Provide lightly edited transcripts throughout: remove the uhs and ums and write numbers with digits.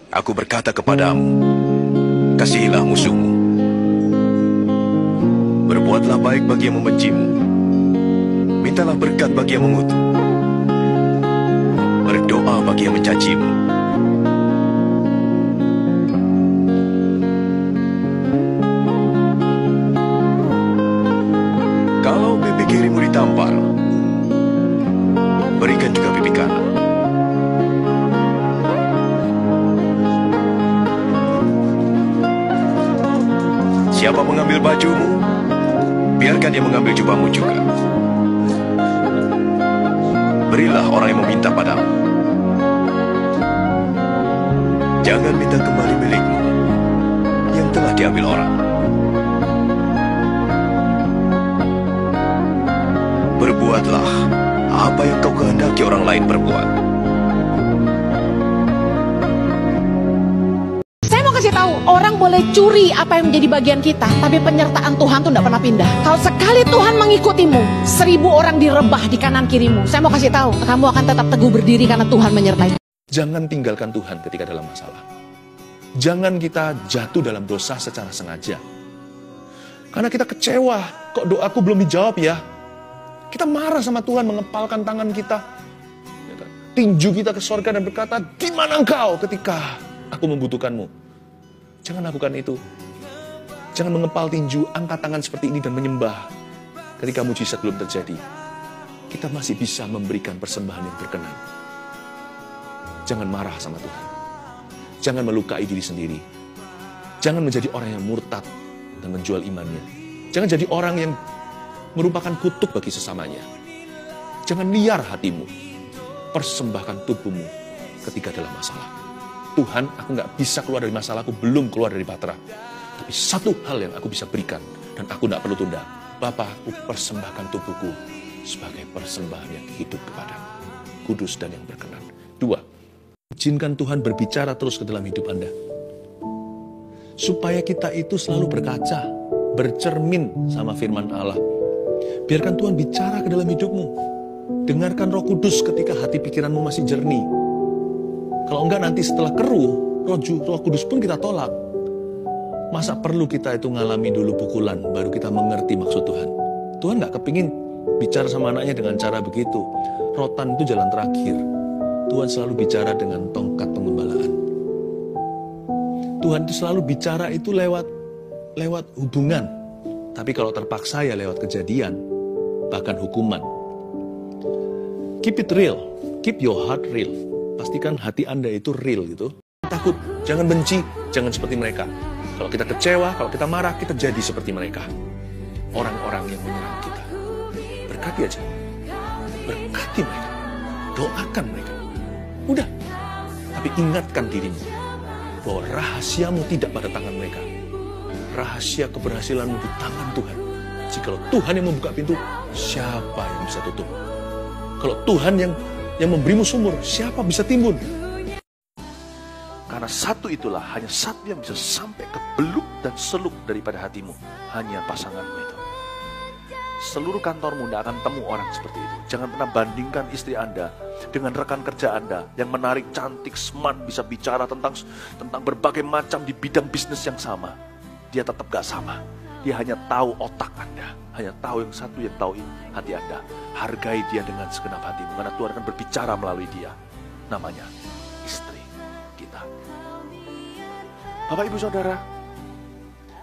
Aku berkata kepadamu, kasihilah musuhmu. Berbuatlah baik bagi yang membencimu. Mintalah berkat bagi yang mengutuk. Berdoa bagi yang mencacimu. Kalau pipi kirimu ditampar, berikan juga pipi kanan. Siapa mengambil bajumu, biarkan dia mengambil jubahmu juga. Berilah orang yang meminta padamu. Jangan minta kembali milikmu yang telah diambil orang. Berbuatlah apa yang kau kehendaki orang lain berbuat. Saya mau kasih tahu, orang boleh curi apa yang menjadi bagian kita, tapi penyertaan Tuhan tuh tidak pernah pindah. Kalau sekali Tuhan mengikutimu, 1000 orang direbah di kanan kirimu. Saya mau kasih tahu, kamu akan tetap teguh berdiri karena Tuhan menyertai. Jangan tinggalkan Tuhan ketika dalam masalah. Jangan kita jatuh dalam dosa secara sengaja. Karena kita kecewa, kok doaku belum dijawab ya? Kita marah sama Tuhan, mengepalkan tangan kita, tinju kita ke sorga dan berkata, di mana engkau ketika aku membutuhkanmu? Jangan lakukan itu. Jangan mengepal tinju, angkat tangan seperti ini dan menyembah ketika mujizat belum terjadi. Kita masih bisa memberikan persembahan yang berkenan. Jangan marah sama Tuhan. Jangan melukai diri sendiri. Jangan menjadi orang yang murtad dan menjual imannya. Jangan jadi orang yang merupakan kutuk bagi sesamanya. Jangan liar hatimu. Persembahkan tubuhmu ketika dalam masalah. Tuhan, aku nggak bisa keluar dari masalahku, belum keluar dari Patra. Tapi satu hal yang aku bisa berikan, dan aku nggak perlu tunda. Bapa, aku persembahkan tubuhku sebagai persembahan yang hidup kepadamu. Kudus dan yang berkenan. 2. Izinkan Tuhan berbicara terus ke dalam hidup Anda. Supaya kita itu selalu berkaca, bercermin sama firman Allah. Biarkan Tuhan bicara ke dalam hidupmu. Dengarkan Roh Kudus ketika hati pikiranmu masih jernih. Kalau enggak nanti setelah keruh, Roh Kudus pun kita tolak. Masa perlu kita itu ngalami dulu pukulan, baru kita mengerti maksud Tuhan. Tuhan nggak kepingin bicara sama anaknya dengan cara begitu. Rotan itu jalan terakhir. Tuhan selalu bicara dengan tongkat penggembalaan. Tuhan itu selalu bicara itu lewat hubungan. Tapi kalau terpaksa ya lewat kejadian, bahkan hukuman. Keep it real, keep your heart real. Pastikan hati Anda itu real gitu. Takut, jangan benci, jangan seperti mereka. Kalau kita kecewa, kalau kita marah, kita jadi seperti mereka. Orang-orang yang menyerang kita. Berkati aja. Berkati mereka. Doakan mereka. Udah. Tapi ingatkan dirimu bahwa rahasiamu tidak pada tangan mereka. Rahasia keberhasilanmu di tangan Tuhan. Jikalau Tuhan yang membuka pintu, siapa yang bisa tutup? Kalau Tuhan yang memberimu sumur, siapa bisa timbun? Karena satu itulah, hanya satu yang bisa sampai ke beluk dan seluk daripada hatimu. Hanya pasanganmu itu. Seluruh kantormu tidak akan temu orang seperti itu. Jangan pernah bandingkan istri Anda dengan rekan kerja Anda yang menarik, cantik, smart, bisa bicara tentang berbagai macam di bidang bisnis yang sama. Dia tetap gak sama. Dia hanya tahu otak Anda. Hanya tahu yang satu yang tahu hati Anda. Hargai dia dengan segenap hatimu. Karena Tuhan akan berbicara melalui dia. Namanya istri kita. Bapak, Ibu, Saudara.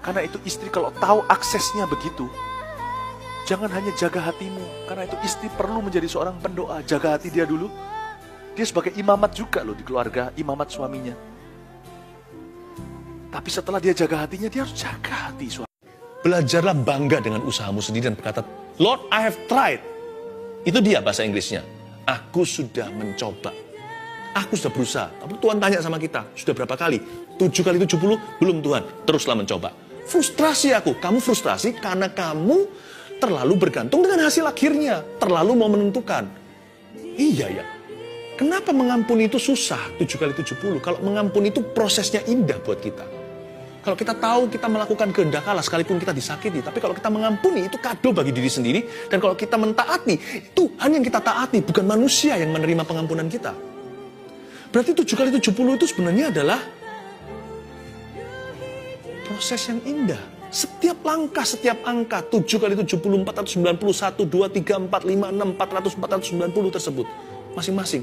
Karena itu istri kalau tahu aksesnya begitu. Jangan hanya jaga hatimu. Karena itu istri perlu menjadi seorang pendoa. Jaga hati dia dulu. Dia sebagai imamat juga loh di keluarga. Imamat suaminya. Tapi setelah dia jaga hatinya, dia harus jaga hati suami. Belajarlah bangga dengan usahamu sendiri dan berkata, Lord, I have tried. Itu dia bahasa Inggrisnya. Aku sudah mencoba. Aku sudah berusaha. Tapi Tuhan tanya sama kita, sudah berapa kali? 7 kali 70? Belum Tuhan. Teruslah mencoba. Frustrasi aku. Kamu frustrasi karena kamu terlalu bergantung dengan hasil akhirnya. Terlalu mau menentukan. Iya ya. Kenapa mengampuni itu susah 7 kali 70? Kalau mengampuni itu prosesnya indah buat kita. Kalau kita tahu kita melakukan kehendak Allah sekalipun kita disakiti. Tapi kalau kita mengampuni itu kado bagi diri sendiri. Dan kalau kita mentaati, Tuhan yang kita taati, bukan manusia yang menerima pengampunan kita. Berarti 7 kali 70 itu sebenarnya adalah proses yang indah. Setiap langkah, setiap angka, 7 kali 70, 491, 2, 3, 4, 5, 6, 400, 490 tersebut. Masing-masing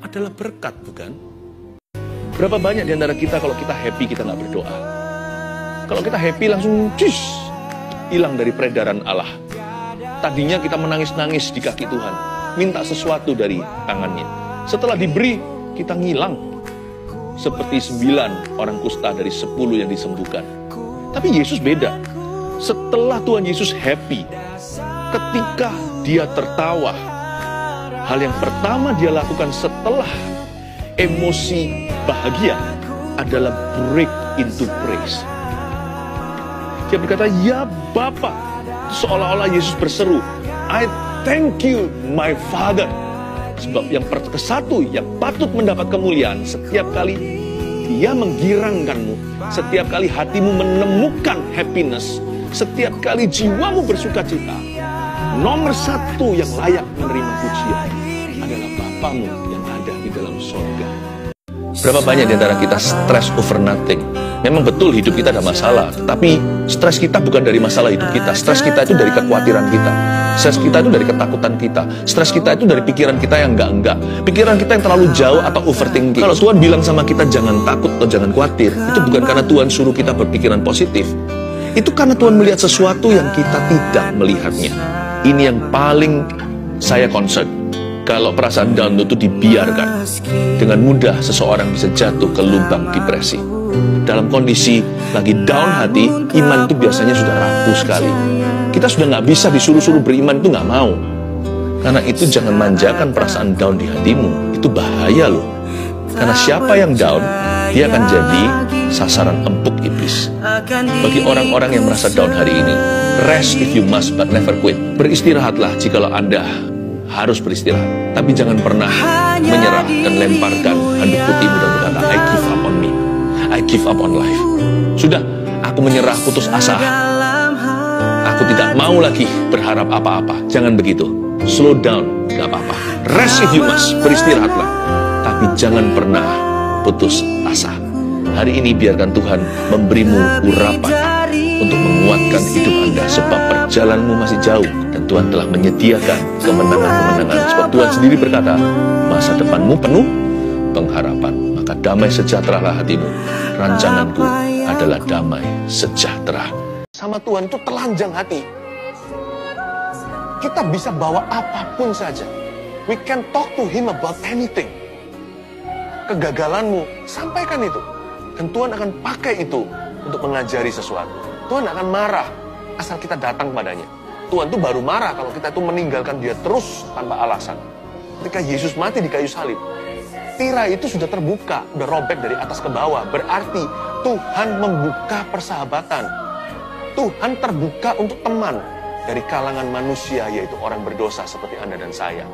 adalah berkat, bukan? Berapa banyak di antara kita kalau kita happy, kita nggak berdoa. Kalau kita happy langsung, hilang dari peredaran Allah. Tadinya kita menangis-nangis di kaki Tuhan, minta sesuatu dari tangannya. Setelah diberi, kita ngilang. Seperti 9 orang kusta dari 10 yang disembuhkan. Tapi Yesus beda. Setelah Tuhan Yesus happy, ketika dia tertawa, hal yang pertama dia lakukan setelah emosi bahagia adalah break into praise. Dia berkata, ya Bapa, seolah-olah Yesus berseru, I thank you my Father. Sebab yang kesatu yang patut mendapat kemuliaan setiap kali dia menggirangkanmu, setiap kali hatimu menemukan happiness, setiap kali jiwamu bersuka cita, nomor 1 yang layak menerima pujian adalah Bapamu yang ada di dalam surga. Berapa banyak di antara kita stress over nothing? Memang betul hidup kita ada masalah, tapi stres kita bukan dari masalah hidup kita. Stres kita itu dari kekhawatiran kita. Stres kita itu dari ketakutan kita. Stres kita itu dari pikiran kita yang enggak-enggak. Pikiran kita yang terlalu jauh atau overthinking. Kalau Tuhan bilang sama kita jangan takut atau jangan khawatir, itu bukan karena Tuhan suruh kita berpikiran positif. Itu karena Tuhan melihat sesuatu yang kita tidak melihatnya. Ini yang paling saya concern. Kalau perasaan down itu dibiarkan, dengan mudah seseorang bisa jatuh ke lubang depresi. Dalam kondisi lagi down hati, iman itu biasanya sudah rapuh sekali. Kita sudah nggak bisa disuruh-suruh beriman, itu nggak mau. Karena itu jangan manjakan perasaan down di hatimu, itu bahaya loh. Karena siapa yang down, dia akan jadi sasaran empuk iblis. Bagi orang-orang yang merasa down hari ini, rest if you must but never quit. Beristirahatlah jikalau Anda harus beristirahat, tapi jangan pernah menyerah dan lemparkan handuk putihmu dan berkata, I give up on me, I give up on life. Sudah, aku menyerah, putus asa. Aku tidak mau lagi berharap apa-apa. Jangan begitu. Slow down, gak apa-apa. Rest if you must, beristirahatlah. Tapi jangan pernah putus asa. Hari ini biarkan Tuhan memberimu urapan untuk menguatkan hidup Anda, sebab perjalananmu masih jauh dan Tuhan telah menyediakan kemenangan-kemenangan. Sebab Tuhan sendiri berkata, masa depanmu penuh pengharapan, maka damai sejahteralah hatimu. Rancanganku adalah damai sejahtera. Sama Tuhan itu telanjang hati. Kita bisa bawa apapun saja. We can talk to Him about anything. Kegagalanmu, sampaikan itu. Dan Tuhan akan pakai itu untuk mengajari sesuatu. Tuhan akan marah asal kita datang padanya. Tuhan tuh baru marah kalau kita tuh meninggalkan dia terus tanpa alasan. Ketika Yesus mati di kayu salib, tirai itu sudah terbuka, udah robek dari atas ke bawah. Berarti Tuhan membuka persahabatan. Tuhan terbuka untuk teman dari kalangan manusia, yaitu orang berdosa seperti Anda dan saya.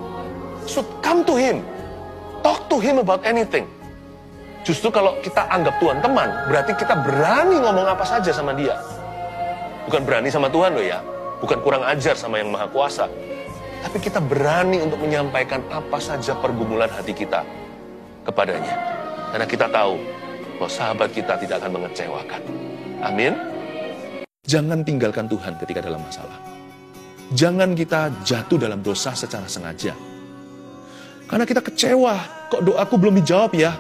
So come to Him. Talk to Him about anything. Justru kalau kita anggap Tuhan teman, berarti kita berani ngomong apa saja sama dia. Bukan berani sama Tuhan loh ya. Bukan kurang ajar sama yang Maha Kuasa. Tapi kita berani untuk menyampaikan apa saja pergumulan hati kita kepadanya. Karena kita tahu bahwa sahabat kita tidak akan mengecewakan. Amin. Jangan tinggalkan Tuhan ketika dalam masalah. Jangan kita jatuh dalam dosa secara sengaja. Karena kita kecewa, kok doaku belum dijawab ya?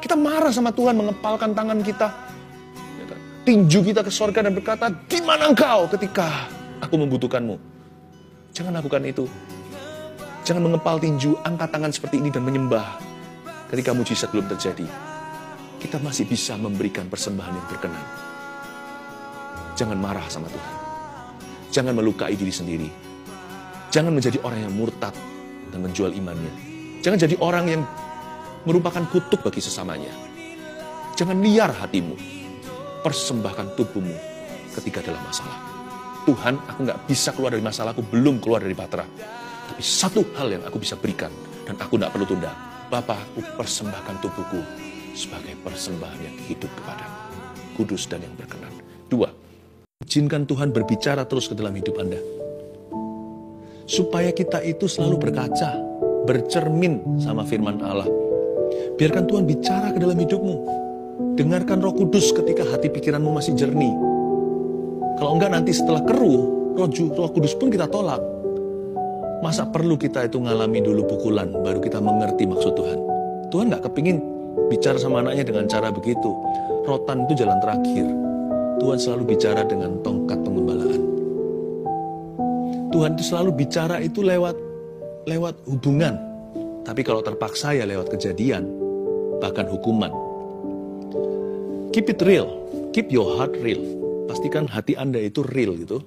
Kita marah sama Tuhan, mengepalkan tangan kita, tinju kita ke sorga dan berkata, di mana engkau ketika aku membutuhkanmu? Jangan lakukan itu. Jangan mengepal tinju, angkat tangan seperti ini dan menyembah. Ketika mujizat belum terjadi, kita masih bisa memberikan persembahan yang berkenan. Jangan marah sama Tuhan. Jangan melukai diri sendiri. Jangan menjadi orang yang murtad dan menjual imannya. Jangan jadi orang yang merupakan kutuk bagi sesamanya. Jangan liar hatimu. Persembahkan tubuhmu ketika dalam masalah. Tuhan, aku gak bisa keluar dari masalah, aku belum keluar dari Patra. Tapi satu hal yang aku bisa berikan, dan aku gak perlu tunda. Bapa, aku persembahkan tubuhku sebagai persembahan yang hidup kepadamu. Kudus dan yang berkenan. 2, izinkan Tuhan berbicara terus ke dalam hidup Anda. Supaya kita itu selalu berkaca, bercermin sama firman Allah. Biarkan Tuhan bicara ke dalam hidupmu. Dengarkan Roh Kudus ketika hati pikiranmu masih jernih. Kalau enggak nanti setelah keruh, Roh Kudus pun kita tolak. Masa perlu kita itu ngalami dulu pukulan, baru kita mengerti maksud Tuhan. Tuhan gak kepingin bicara sama anaknya dengan cara begitu. Rotan itu jalan terakhir. Tuhan selalu bicara dengan tongkat penggembalaan. Tuhan itu selalu bicara itu lewat hubungan. Tapi kalau terpaksa ya lewat kejadian, bahkan hukuman. Keep it real, keep your heart real. Pastikan hati Anda itu real gitu.